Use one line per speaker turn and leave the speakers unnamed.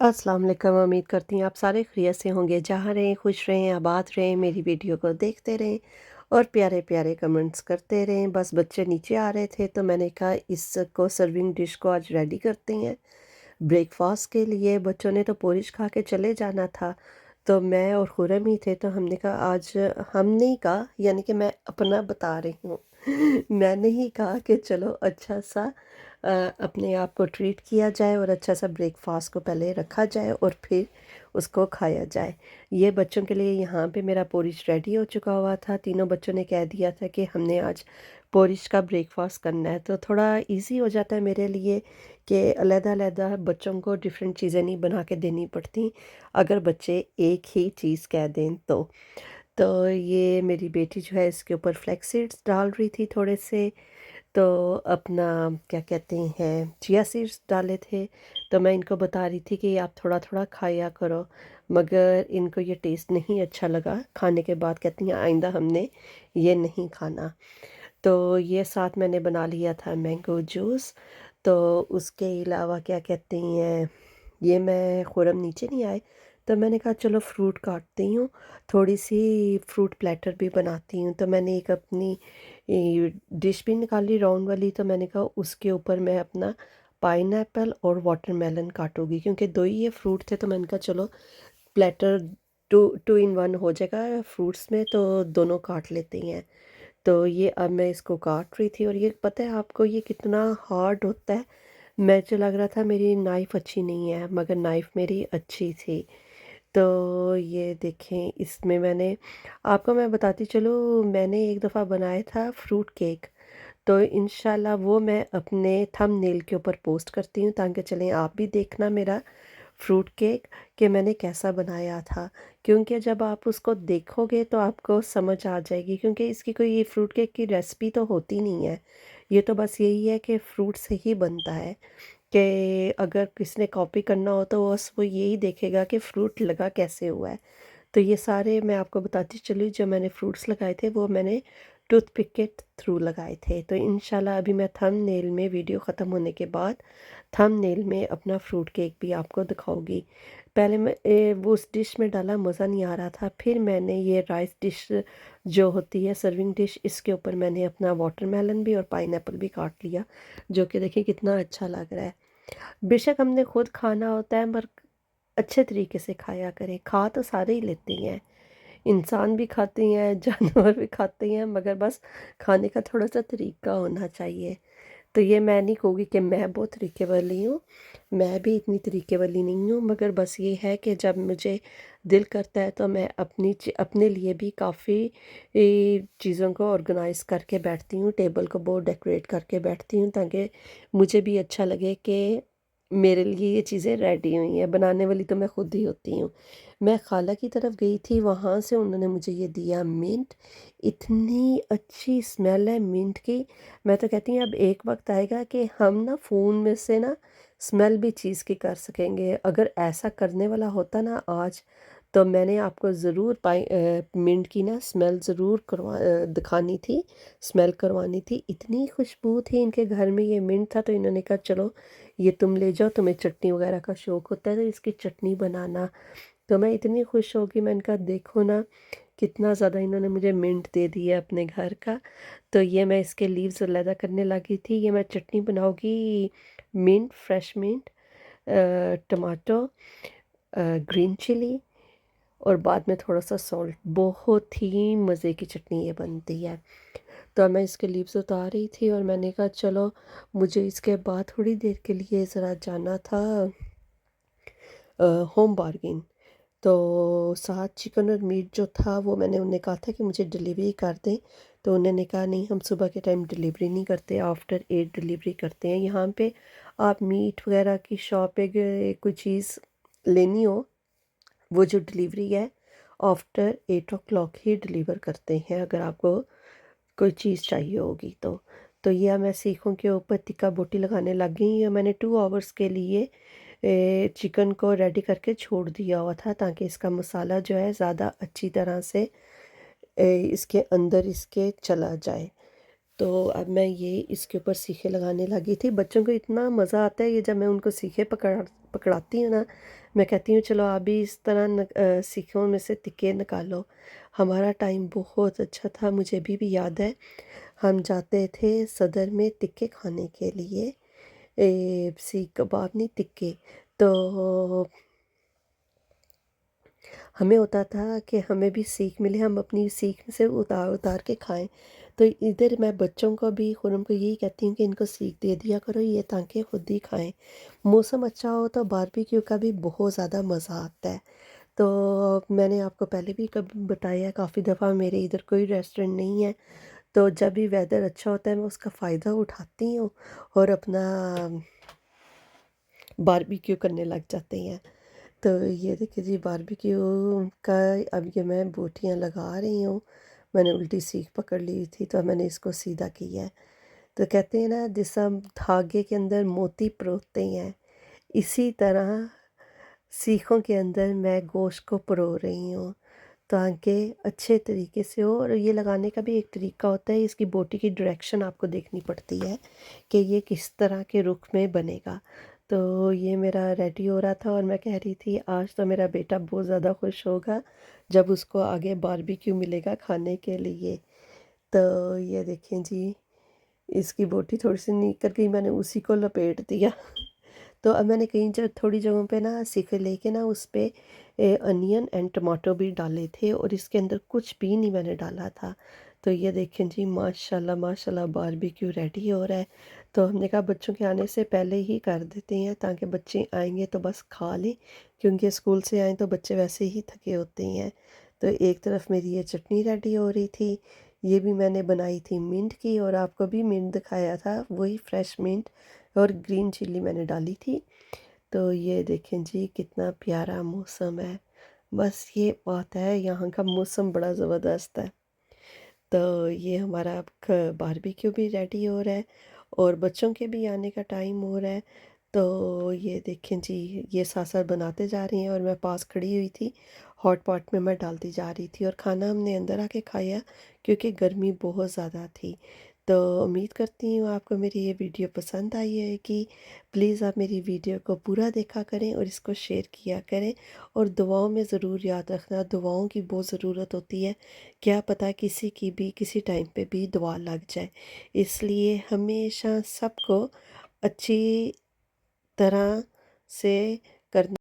अस्सलाम वालेकुम। उम्मीद करती हूँ आप सारे खैरियत से होंगे। जहाँ रहें खुश रहें, आबाद रहें, मेरी वीडियो को देखते रहें और प्यारे प्यारे कमेंट्स करते रहें। बस बच्चे नीचे आ रहे थे तो मैंने कहा इसको सर्विंग डिश को आज रेडी करते हैं ब्रेकफास्ट के लिए। बच्चों ने तो पोरिश खा के चले जाना था, तो मैं और खुरम ही थे, तो हमने कहा आज हमने ही कहा, यानी कि मैं अपना बता रही हूँ मैंने ही कहा कि चलो अच्छा सा अपने आप को ट्रीट किया जाए और अच्छा सा ब्रेकफास्ट को पहले रखा जाए और फिर उसको खाया जाए। ये बच्चों के लिए यहाँ पे मेरा पोरिश रेडी हो चुका हुआ था। तीनों बच्चों ने कह दिया था कि हमने आज पोरिश का ब्रेकफास्ट करना है, तो थोड़ा इजी हो जाता है मेरे लिए कि अलग-अलग बच्चों को डिफरेंट चीज़ें नहीं बना के देनी पड़ती, अगर बच्चे एक ही चीज़ कह दें तो। तो ये मेरी बेटी जो है इसके ऊपर फ्लैक्स सीड्स डाल रही थी थोड़े से, तो अपना क्या कहते हैं चिया सीड्स डाले थे। तो मैं इनको बता रही थी कि आप थोड़ा थोड़ा खाया करो, मगर इनको ये टेस्ट नहीं अच्छा लगा। खाने के बाद कहती हैं आइंदा हमने ये नहीं खाना। तो ये साथ मैंने बना लिया था मैंगो जूस। तो उसके अलावा क्या कहते हैं, ये मैं खुरम नीचे नहीं आए तो मैंने कहा चलो फ्रूट काटती हूँ, थोड़ी सी फ्रूट प्लेटर भी बनाती हूँ। तो मैंने एक अपनी डिश भी निकाली राउंड वाली, तो मैंने कहा उसके ऊपर मैं अपना पाइनएप्पल और वाटरमेलन काटूंगी, क्योंकि दो ही ये फ्रूट थे। तो मैंने कहा चलो platter too two in one हो जाएगा फ्रूट्स में, तो दोनों काट लेते हैं। तो ये अब मैं इसको काट रही थी, और ये पता है आपको ये कितना हार्ड होता है। मुझे लग रहा था मेरी नाइफ़ अच्छी नहीं है, मगर नाइफ़ मेरी अच्छी थी। तो ये देखें इसमें मैंने आपको मैं बताती चलूँ, मैंने एक दफ़ा बनाया था फ्रूट केक। तो इंशाल्लाह वो मैं अपने थंबनेल के ऊपर पोस्ट करती हूँ, ताकि चलें आप भी देखना मेरा फ्रूट केक कि मैंने कैसा बनाया था। क्योंकि जब आप उसको देखोगे तो आपको समझ आ जाएगी, क्योंकि इसकी कोई ये फ्रूट केक की रेसिपी तो होती नहीं है। ये तो बस यही है कि फ्रूट से ही बनता है, कि अगर किसी ने कॉपी करना हो तो बस वो यही देखेगा कि फ्रूट लगा कैसे हुआ है। तो ये सारे मैं आपको बताती चली, जो मैंने फ्रूट्स लगाए थे वो मैंने टूथपिक के थ्रू लगाए थे। तो इंशाल्लाह अभी मैं थंबनेल में वीडियो ख़त्म होने के बाद थंबनेल में अपना फ्रूट केक भी आपको दिखाऊंगी। पहले मैं वो उस डिश में डाला, मज़ा नहीं आ रहा था। फिर मैंने ये राइस डिश जो होती है सर्विंग डिश, इसके ऊपर मैंने अपना वाटरमेलन भी और पाइनएप्पल भी काट लिया, जो कि देखिए कितना अच्छा लग रहा है। बेशक हमने खुद खाना होता है, पर अच्छे तरीके से खाया करें। खा तो सारे ही लेते हैं, इंसान भी खाते हैं जानवर भी खाते हैं, मगर बस खाने का थोड़ा सा तरीका होना चाहिए। तो ये मैं नहीं कहूँगी कि मैं बहुत तरीके वाली हूँ, मैं भी इतनी तरीके वाली नहीं हूँ, मगर बस ये है कि जब मुझे दिल करता है तो मैं अपने लिए भी काफ़ी चीज़ों को ऑर्गेनाइज करके बैठती हूँ, टेबल को बहुत डेकोरेट करके बैठती हूँ, ताकि मुझे भी अच्छा लगे कि मेरे लिए ये चीज़ें रेडी हुई हैं। बनाने वाली तो मैं खुद ही होती हूँ। मैं खाला की तरफ गई थी, वहाँ से उन्होंने मुझे ये दिया मिंट। इतनी अच्छी स्मेल है मिंट की। मैं तो कहती हूँ अब एक वक्त आएगा कि हम ना फ़ोन में से ना स्मेल भी चीज़ की कर सकेंगे। अगर ऐसा करने वाला होता ना आज, तो मैंने आपको ज़रूर मिंट की ना स्मेल ज़रूर दिखानी थी, स्मेल करवानी थी। इतनी खुशबू थी इनके घर में, ये मिंट था, तो इन्होंने कहा चलो ये तुम ले जाओ, तुम्हें चटनी वगैरह का शौक़ होता है तो इसकी चटनी बनाना। तो मैं इतनी खुश हो गई, मैंने कहा देखो ना कितना ज़्यादा इन्होंने मुझे मिंट दे दिया अपने घर का। तो ये मैं इसके लीव्स अलहदा करने लगी थी। ये मैं चटनी बनाऊंगी, mint, fresh mint, tomato, green chilli और बाद में थोड़ा सा सॉल्ट। बहुत ही मज़े की चटनी ये बनती है। तो मैं इसके लीव्स उतार रही थी और मैंने कहा चलो मुझे इसके बाद थोड़ी देर के लिए ज़रा जाना था होम बारगेन। तो साथ चिकन और मीट जो था वो मैंने उन्हें कहा था कि मुझे डिलीवरी कर दें। तो उन्होंने कहा नहीं, हम सुबह के टाइम डिलीवरी नहीं करते, आफ्टर 8 डिलीवरी करते हैं। यहाँ पे आप मीट वगैरह की शॉप पे कोई चीज़ लेनी हो, वो जो डिलीवरी है आफ्टर 8 o'clock ही डिलीवर करते हैं, अगर आपको कोई चीज़ चाहिए होगी तो। तो यह मैं सीखों के ऊपर टिक्का बोटी लगाने लग गई। या मैंने 2 आवर्स के लिए चिकन को रेडी करके छोड़ दिया हुआ था, ताकि इसका मसाला जो है ज़्यादा अच्छी तरह से इसके अंदर इसके चला जाए। तो अब मैं ये इसके ऊपर सीखे लगाने लगी थी। बच्चों को इतना मज़ा आता है ये जब मैं उनको सीखे पकड़ाती हूँ ना, मैं कहती हूँ चलो आप भी इस तरह सीखों में से तिक्के निकालो। हमारा टाइम बहुत अच्छा था, मुझे अभी भी याद है। हम जाते थे सदर में तिक्के खाने के लिए, सीख कबाब नहीं तिक्के। तो हमें होता था कि हमें भी सीख मिले, हम अपनी सीख से उतार उतार के खाएं। तो इधर मैं बच्चों को भी खुरम को यही कहती हूँ कि इनको सीख दे दिया करो ये, ताकि खुद ही खाएं। मौसम अच्छा हो तो बारबेक्यू का भी बहुत ज़्यादा मज़ा आता है। तो मैंने आपको पहले भी कभी बताया, काफ़ी दफ़ा मेरे इधर कोई रेस्टोरेंट नहीं है, तो जब भी वेदर अच्छा होता है मैं उसका फ़ायदा उठाती हूँ और अपना बारबेक्यू करने लग जाते हैं। तो ये देखिए जी, बारबेक्यू का अब ये मैं बोटियाँ लगा रही हूँ। मैंने उल्टी सीख पकड़ ली थी तो मैंने इसको सीधा किया है। तो कहते हैं ना, जिस हम धागे के अंदर मोती परोते हैं, इसी तरह सीखों के अंदर मैं गोश्त को परो रही हूँ, ताकि अच्छे तरीके से हो। और ये लगाने का भी एक तरीका होता है, इसकी बोटी की डायरेक्शन आपको देखनी पड़ती है कि ये किस तरह के रुख में बनेगा। तो ये मेरा रेडी हो रहा था और मैं कह रही थी आज तो मेरा बेटा बहुत ज़्यादा खुश होगा जब उसको आगे बारबेक्यू मिलेगा खाने के लिए। तो ये देखें जी, इसकी बोटी थोड़ी सी निकल गई, मैंने उसी को लपेट दिया। तो अब मैंने कई थोड़ी जगहों पे ना सीख लेके ना उस पे अनियन एंड टमाटो भी डाले थे और इसके अंदर कुछ भी नहीं मैंने डाला था। तो ये देखें जी, माशाल्लाह माशाल्लाह बारबेक्यू रेडी हो रहा है। तो हमने कहा बच्चों के आने से पहले ही कर देते हैं, ताकि बच्चे आएंगे तो बस खा लें, क्योंकि स्कूल से आए तो बच्चे वैसे ही थके होते हैं। तो एक तरफ मेरी ये चटनी रेडी हो रही थी, ये भी मैंने बनाई थी मिंट की, और आपको भी मिंट दिखाया था, वही फ्रेश मिंट और ग्रीन चिल्ली मैंने डाली थी। तो ये देखें जी, कितना प्यारा मौसम है। बस ये बात है, यहाँ का मौसम बड़ा ज़बरदस्त है। तो ये हमारा अब बारबेक्यू भी रेडी हो रहा है और बच्चों के भी आने का टाइम हो रहा है। तो ये देखें जी, ये साथ साथ बनाते जा रही हैं और मैं पास खड़ी हुई थी, हॉट पॉट में मैं डालती जा रही थी, और खाना हमने अंदर आके खाया क्योंकि गर्मी बहुत ज़्यादा थी। तो उम्मीद करती हूँ आपको मेरी ये वीडियो पसंद आई है कि प्लीज़ आप मेरी वीडियो को पूरा देखा करें और इसको शेयर किया करें, और दुआओं में ज़रूर याद रखना, दुआओं की बहुत ज़रूरत होती है। क्या पता किसी की भी किसी टाइम पे भी दुआ लग जाए, इसलिए हमेशा सबको अच्छी तरह से करना।